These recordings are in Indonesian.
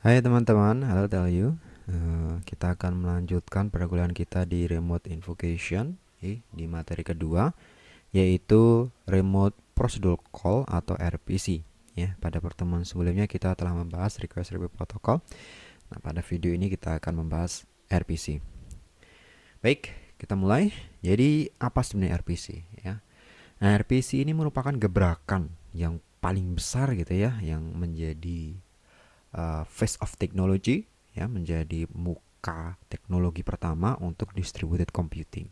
Hai teman-teman, halo tell you. Kita akan melanjutkan perkuliahan kita di Remote Invocation di materi kedua, yaitu Remote Procedure Call atau RPC. Ya, pada pertemuan sebelumnya kita telah membahas Request Response Protocol. Nah, pada video ini kita akan membahas RPC. Baik, kita mulai. Jadi, apa sebenarnya RPC? Ya, nah, RPC ini merupakan gebrakan yang paling besar gitu ya, yang menjadi face of technology, ya, menjadi muka teknologi pertama untuk distributed computing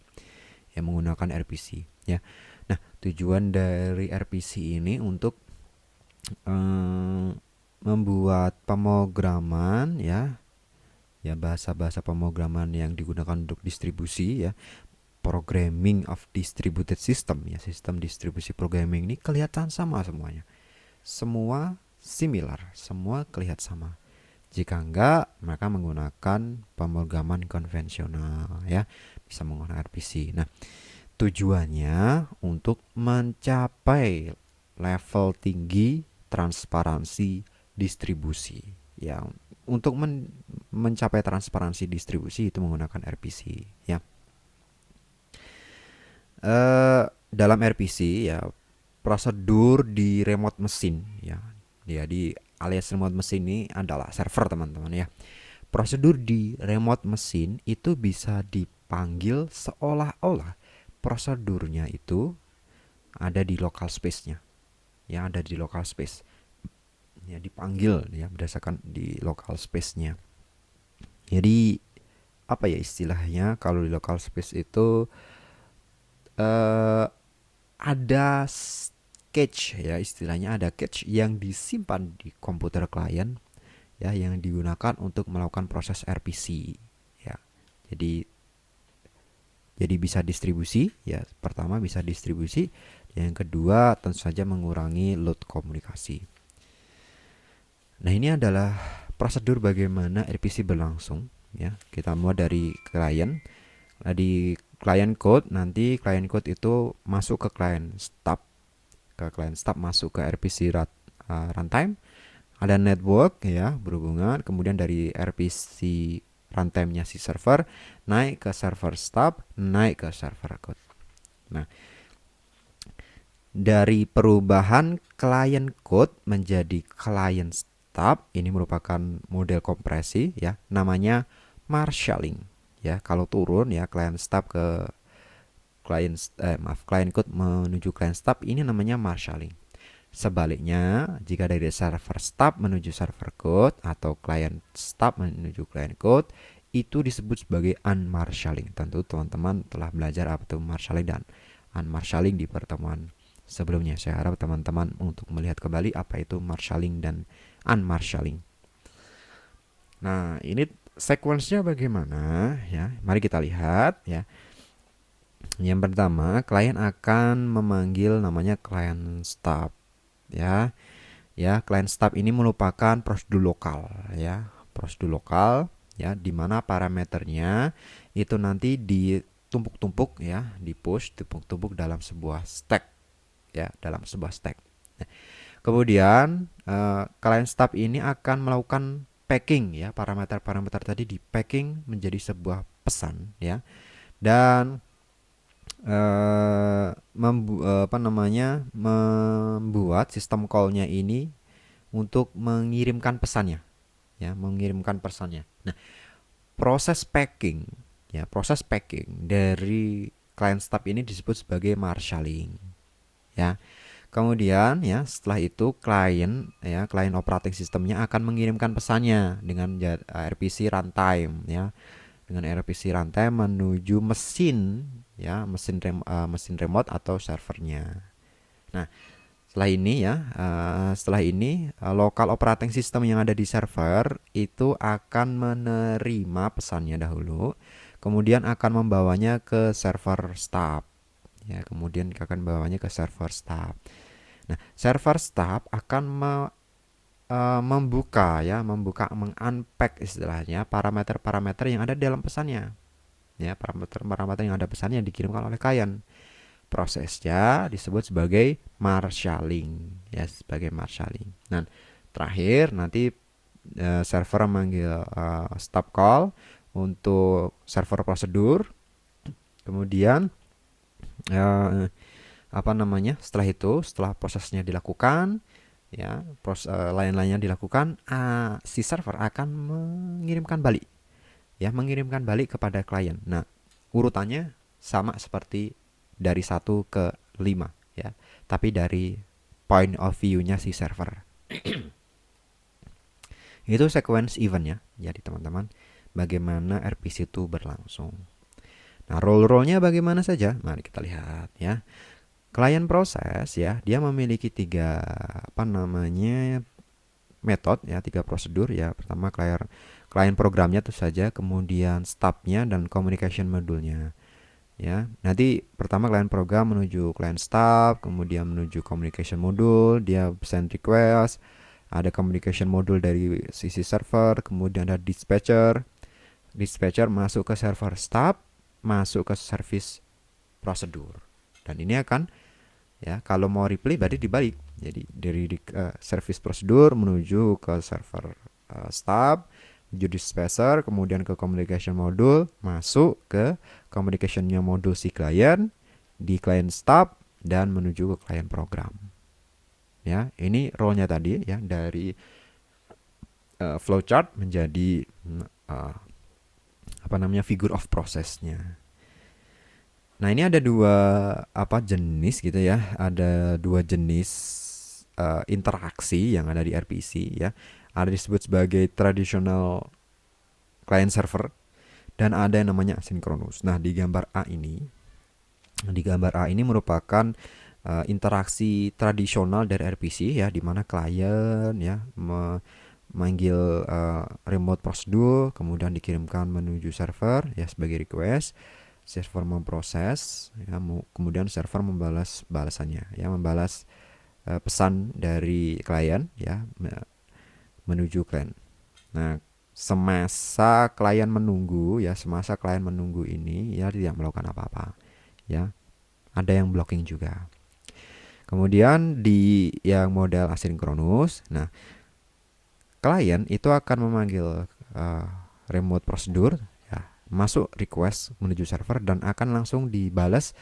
yang menggunakan RPC, ya. Nah, tujuan dari RPC ini untuk membuat pemrograman, ya bahasa-bahasa pemrograman yang digunakan untuk distribusi, ya, programming of distributed system, ya, sistem distribusi programming ini kelihatan sama semuanya, semua similar, semua kelihatan sama. Jika enggak, mereka menggunakan pemrograman konvensional, ya, bisa menggunakan RPC. Nah, tujuannya untuk mencapai level tinggi transparansi distribusi. Ya, untuk mencapai transparansi distribusi itu menggunakan RPC, ya. Dalam RPC, ya, prosedur di remote mesin, ya. Di alias remote mesin ini adalah server, teman-teman, ya. Prosedur di remote mesin itu bisa dipanggil seolah-olah prosedurnya itu ada di local space-nya, ya, ada di local space, ya, dipanggil, ya, berdasarkan di local space-nya. Jadi apa ya istilahnya kalau di local space itu ada cache, ya, istilahnya ada cache yang disimpan di komputer klien, ya, yang digunakan untuk melakukan proses RPC, ya. Jadi bisa distribusi, ya. Pertama bisa distribusi, yang kedua tentu saja mengurangi load komunikasi. Nah, ini adalah prosedur bagaimana RPC berlangsung, ya. Kita mulai dari klien. Nah, di client code, nanti client code itu masuk ke client stop masuk ke RPC runtime. Ada network, ya, berhubungan, kemudian dari RPC runtime-nya si server naik ke server stop, naik ke server code. Nah, dari perubahan client code menjadi client stop ini merupakan model kompresi, ya, namanya marshalling, ya. Kalau turun, ya, client stop ke client code menuju client stop ini namanya marshalling. Sebaliknya, jika dari server stop menuju server code atau client stop menuju client code, itu disebut sebagai unmarshalling. Tentu teman-teman telah belajar apa itu marshalling dan unmarshalling di pertemuan sebelumnya. Saya harap teman-teman untuk melihat kembali apa itu marshalling dan unmarshalling. Nah, ini sequence-nya bagaimana, ya? Mari kita lihat, ya. Yang pertama, klien akan memanggil namanya client stop, ya. Ya, client stop ini merupakan prosedur lokal, ya. Prosedur lokal, ya, di mana parameternya itu nanti ditumpuk-tumpuk, ya, di-push tumpuk-tumpuk dalam sebuah stack, ya, dalam sebuah stack. Nah, kemudian client stop ini akan melakukan packing, ya, parameter-parameter tadi di packing menjadi sebuah pesan, ya. Dan membuat sistem call-nya ini untuk mengirimkan pesannya, ya, mengirimkan pesannya. Nah, proses packing, ya, proses packing dari client stop ini disebut sebagai marshalling, ya. Kemudian, ya, setelah itu klien, ya, klien operating sistemnya akan mengirimkan pesannya dengan RPC runtime, ya, dengan RPC runtime menuju mesin, ya, mesin remote atau servernya. Nah, setelah ini local operating system yang ada di server itu akan menerima pesannya dahulu, kemudian akan membawanya ke server stop, ya, kemudian akan membawanya ke server stop. Nah, server stop akan membuka, ya, mengunpack istilahnya parameter-parameter yang ada di dalam pesannya, ya, parameter-parameter yang ada pesannya yang dikirimkan oleh klien. Prosesnya disebut sebagai marshalling, ya, sebagai marshalling. Dan terakhir nanti server memanggil stop call untuk server prosedur. Kemudian eh, apa namanya? Setelah prosesnya dilakukan, ya, lain-lainnya dilakukan, si server akan mengirimkan balik, ya, mengirimkan balik kepada klien. Nah, urutannya sama seperti dari 1 ke 5, ya, tapi dari point of view-nya si server. Itu sequence event ya. Jadi teman-teman, bagaimana RPC itu berlangsung. Nah, role-role-nya bagaimana saja? Mari kita lihat ya. Client proses ya, dia memiliki tiga apa namanya metode ya, tiga prosedur ya. Pertama client programnya itu saja, kemudian stubnya dan communication modulnya. Ya, nanti pertama client program menuju client stub, kemudian menuju communication module, dia send request, ada communication module dari sisi server, kemudian ada dispatcher masuk ke server stub, masuk ke service prosedur. Dan ini akan, ya, kalau mau replay berarti dibalik. Jadi dari service prosedur menuju ke server stub, menuju dispatcher, kemudian ke communication module, masuk ke communicationnya modul si klien di client stub dan menuju ke client program. Ya, ini role-nya tadi ya, dari flowchart menjadi apa namanya figure of process-nya. Nah, ini ada dua jenis gitu ya. Ada dua jenis interaksi yang ada di RPC ya. Ada disebut sebagai traditional client server dan ada yang namanya asynchronous. Nah, di gambar A ini merupakan interaksi tradisional dari RPC ya, di mana klien ya memanggil remote prosedur, kemudian dikirimkan menuju server ya sebagai request. Server memproses ya, kemudian server membalas balasannya ya, membalas pesan dari klien ya menuju klien. Nah, semasa klien menunggu ini ya tidak melakukan apa-apa ya, ada yang blocking juga. Kemudian di yang model asinkronus, nah, klien itu akan memanggil remote prosedur ya, masuk request menuju server dan akan langsung dibalas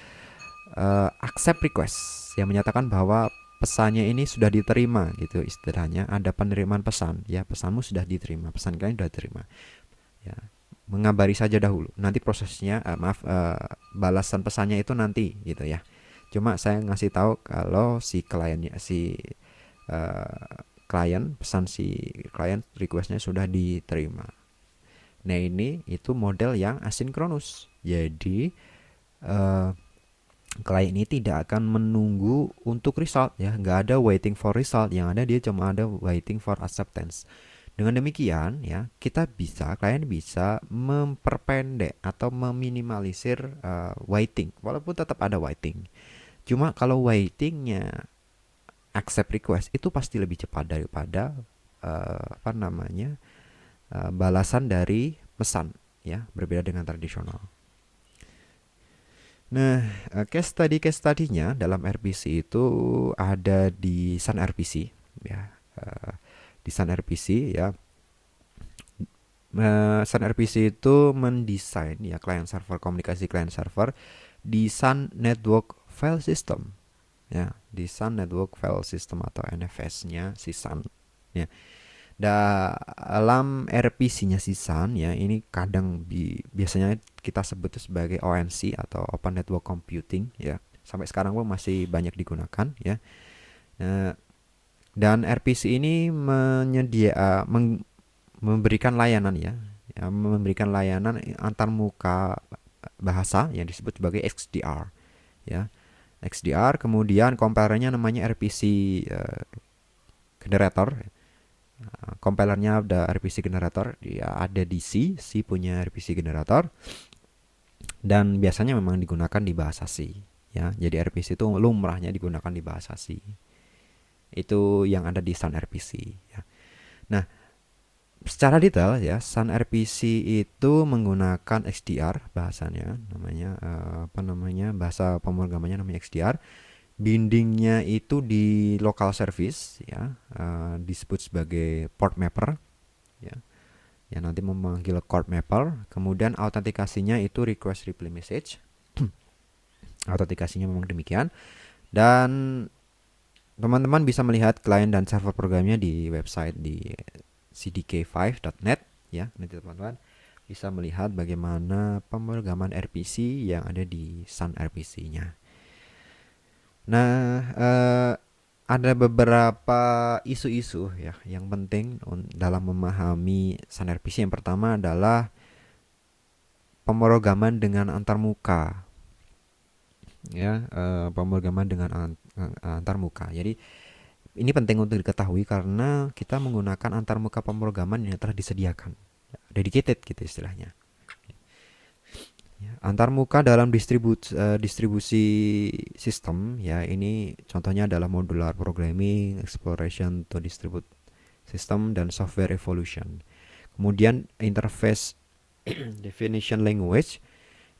accept request yang menyatakan bahwa pesannya ini sudah diterima gitu, istilahnya ada penerimaan pesan ya, pesanmu sudah diterima, pesan kalian sudah diterima ya, mengabari saja dahulu, nanti prosesnya balasan pesannya itu nanti gitu ya. Cuma saya ngasih tahu kalau si kliennya pesan si klien requestnya sudah diterima. Nah, ini itu model yang asinkronus. Jadi klien ini tidak akan menunggu untuk result ya, nggak ada waiting for result, yang ada dia cuma ada waiting for acceptance. Dengan demikian ya, klien bisa memperpendek atau meminimalisir waiting, walaupun tetap ada waiting. Cuma kalau waitingnya accept request itu pasti lebih cepat daripada balasan dari pesan ya, berbeda dengan tradisional. Nah, case study-nya dalam RPC itu ada di Sun RPC ya. Di Sun RPC ya. Sun RPC itu mendesain ya komunikasi client server di Sun Network File System ya, di Sun Network File System atau NFS-nya si Sun ya. Dalam RPC-nya si Sun ya, ini kadang biasanya kita sebut sebagai ONC atau Open Network Computing ya. Sampai sekarang pun masih banyak digunakan ya. Dan RPC ini memberikan layanan ya, memberikan layanan antar muka bahasa yang disebut sebagai XDR ya. XDR, kemudian kompilernya namanya RPC generator. Kompilernya ada RPC generator, dia ada di C punya RPC generator, dan biasanya memang digunakan di bahasa C ya. Jadi RPC itu lumrahnya digunakan di bahasa C. Itu yang ada di Sun RPC ya. Nah, secara detail ya, Sun RPC itu menggunakan XDR bahasanya, namanya bahasa pemrogramannya namanya XDR. Bindingnya itu di local service ya, disebut sebagai port mapper ya. Yang nanti memanggil court mapper. Kemudian autentikasinya itu request reply message. Autentikasinya memang demikian. Dan teman-teman bisa melihat klien dan server programnya di website di cdk5.net ya. Nanti teman-teman bisa melihat bagaimana pemrograman RPC yang ada di Sun RPC-nya. Nah, ada beberapa isu-isu ya yang penting dalam memahami Sun RPC. Yang pertama adalah pemrograman dengan antarmuka. Ya, pemrograman dengan antarmuka. Jadi ini penting untuk diketahui karena kita menggunakan antarmuka pemrograman yang telah disediakan, dedicated gitu istilahnya. Ya, antarmuka dalam distribusi sistem ya, ini contohnya adalah modular programming, exploration to distribute system, dan software evolution. Kemudian interface definition language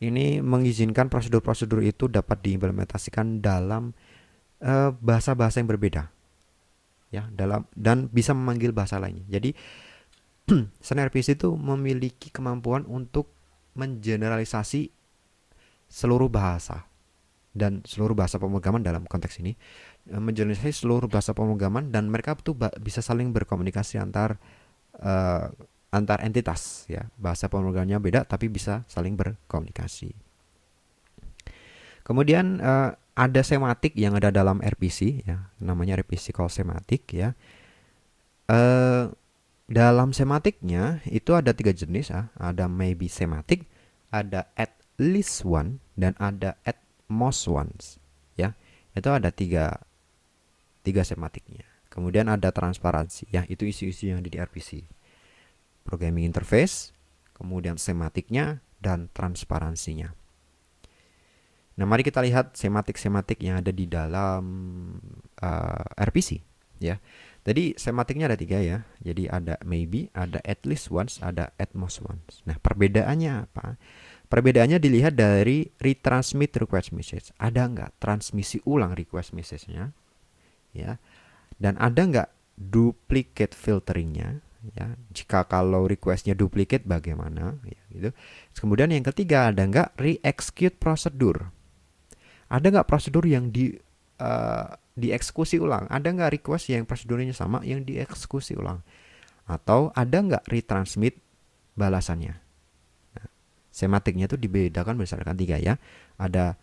ini mengizinkan prosedur-prosedur itu dapat diimplementasikan dalam bahasa-bahasa yang berbeda ya, dan bisa memanggil bahasa lainnya. Jadi Sun RPC itu memiliki kemampuan untuk mengeneralisasi seluruh bahasa dan seluruh bahasa pemrograman dalam konteks ini, mengeneralisasi seluruh bahasa pemrograman, dan mereka tuh bisa saling berkomunikasi antar entitas ya. Bahasa pemrogramannya beda tapi bisa saling berkomunikasi. Kemudian ada semantik yang ada dalam RPC ya, namanya RPC call semantik ya. Dalam semantiknya itu ada 3 jenis ya. Ada maybe semantik, ada at least one, dan ada at most ones ya. Itu ada tiga semantiknya. Kemudian ada transparansi ya, itu isu-isu yang ada di RPC. Programming interface, kemudian semantiknya, dan transparansinya. Nah, mari kita lihat semantik-semantik yang ada di dalam RPC ya. Jadi semantiknya ada 3 ya. Jadi ada maybe, ada at least once, ada at most once. Nah, perbedaannya apa? Perbedaannya dilihat dari retransmit request message. Ada nggak transmisi ulang request message-nya? Ya. Dan ada nggak duplicate filteringnya? Ya. Jika kalau request-nya duplicate bagaimana? Ya, gitu. Kemudian yang ketiga, ada nggak re-execute prosedur? Ada nggak prosedur yang dieksekusi ulang? Ada nggak request yang prosedurnya sama yang dieksekusi ulang? Atau ada nggak retransmit balasannya? Nah, semantiknya itu dibedakan berdasarkan 3 ya. Ada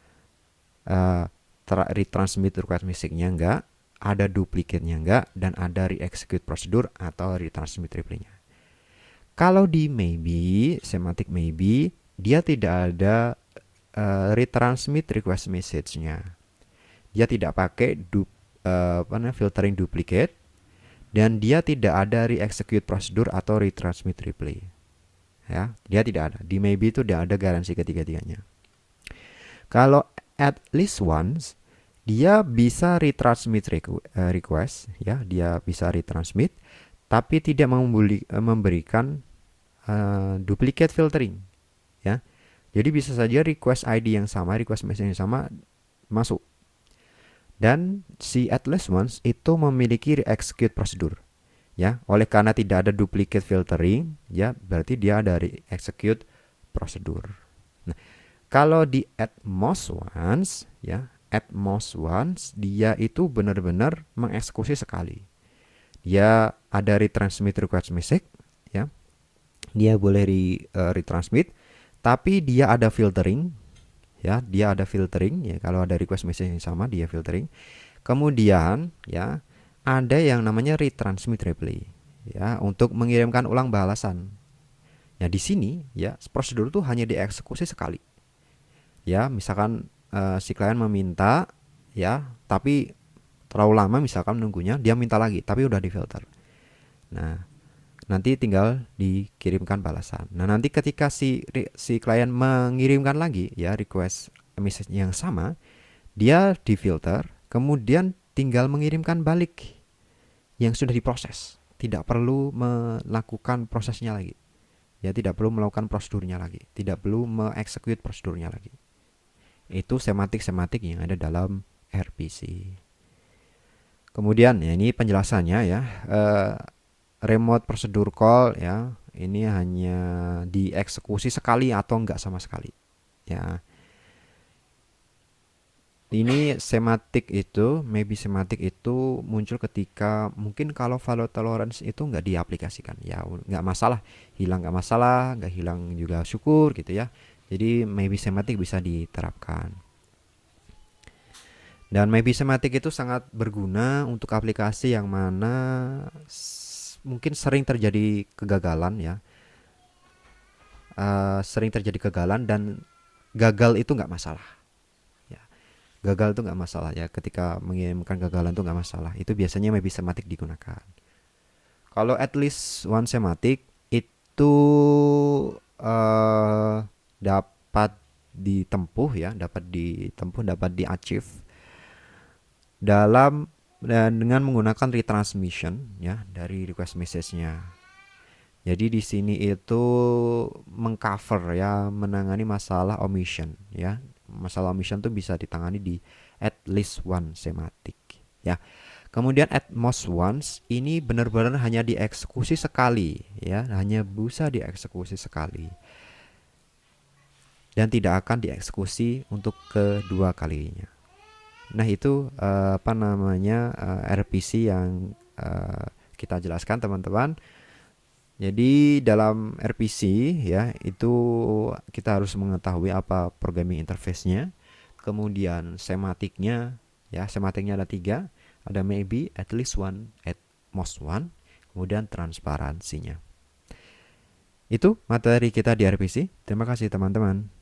retransmit request message-nya enggak, ada duplicate-nya enggak, dan ada re-execute prosedur atau retransmit reply-nya. Kalau di maybe, semantik maybe, dia tidak ada retransmit request message-nya. Dia tidak pakai filtering duplicate, dan dia tidak ada re-execute prosedur atau retransmit reply. Ya, dia tidak ada. Di maybe itu tidak ada garansi ketiga-tiganya. Kalau at least once, dia bisa retransmit request ya, dia bisa retransmit tapi tidak memberikan duplicate filtering ya. Jadi bisa saja request ID yang sama, request message yang sama masuk. Dan si at least once itu memiliki re-execute prosedur. Ya, oleh karena tidak ada duplicate filtering, ya berarti dia ada re-execute prosedur. Nah, kalau di at most once, ya, at most once dia itu benar-benar mengeksekusi sekali. Dia ada retransmit request message, ya. Dia boleh retransmit, tapi dia ada filtering, ya, dia ada filtering ya. Kalau ada request message yang sama, dia filtering. Kemudian ya, ada yang namanya retransmit reply ya, untuk mengirimkan ulang balasan. Ya, di sini ya, prosedur itu hanya dieksekusi sekali. Ya, misalkan si klien meminta ya, tapi terlalu lama misalkan nunggunya, dia minta lagi tapi udah difilter. Nah, nanti tinggal dikirimkan balasan. Nah, nanti ketika si klien mengirimkan lagi ya request message yang sama, dia difilter, kemudian tinggal mengirimkan balik yang sudah diproses. Tidak perlu melakukan prosesnya lagi. Ya, tidak perlu melakukan prosedurnya lagi. Tidak perlu mengeksekut prosedurnya lagi. Itu semantik-semantik yang ada dalam RPC. Kemudian ya, ini penjelasannya ya. remote procedure call ya, ini hanya dieksekusi sekali atau enggak sama sekali ya. Ini semantik itu, maybe semantik itu muncul ketika mungkin kalau value tolerance itu nggak diaplikasikan ya, nggak masalah, hilang nggak masalah, nggak hilang juga syukur gitu ya. Jadi maybe semantik bisa diterapkan. Dan maybe semantik itu sangat berguna untuk aplikasi yang mana mungkin sering terjadi kegagalan ya. Sering terjadi kegagalan dan gagal itu nggak masalah. Ya, gagal itu nggak masalah ya. Ketika mengirimkan gagalan itu nggak masalah. Itu biasanya maybe semantik digunakan. Kalau at least one semantik itu dapat ditempuh ya, dapat di-achieve dalam dan dengan menggunakan retransmission ya dari request message-nya. Jadi di sini itu mengcover ya, menangani masalah omission ya. Masalah omission tuh bisa ditangani di at least one semantik ya. Kemudian at most once ini benar-benar hanya dieksekusi sekali ya, hanya bisa dieksekusi sekali dan tidak akan dieksekusi untuk kedua kalinya. Nah, itu apa namanya RPC yang kita jelaskan teman-teman. Jadi dalam RPC ya itu kita harus mengetahui apa programming interface-nya, kemudian semantiknya ya, semantiknya ada 3, ada maybe, at least one, at most one, kemudian transparansinya. Itu materi kita di RPC. Terima kasih teman-teman.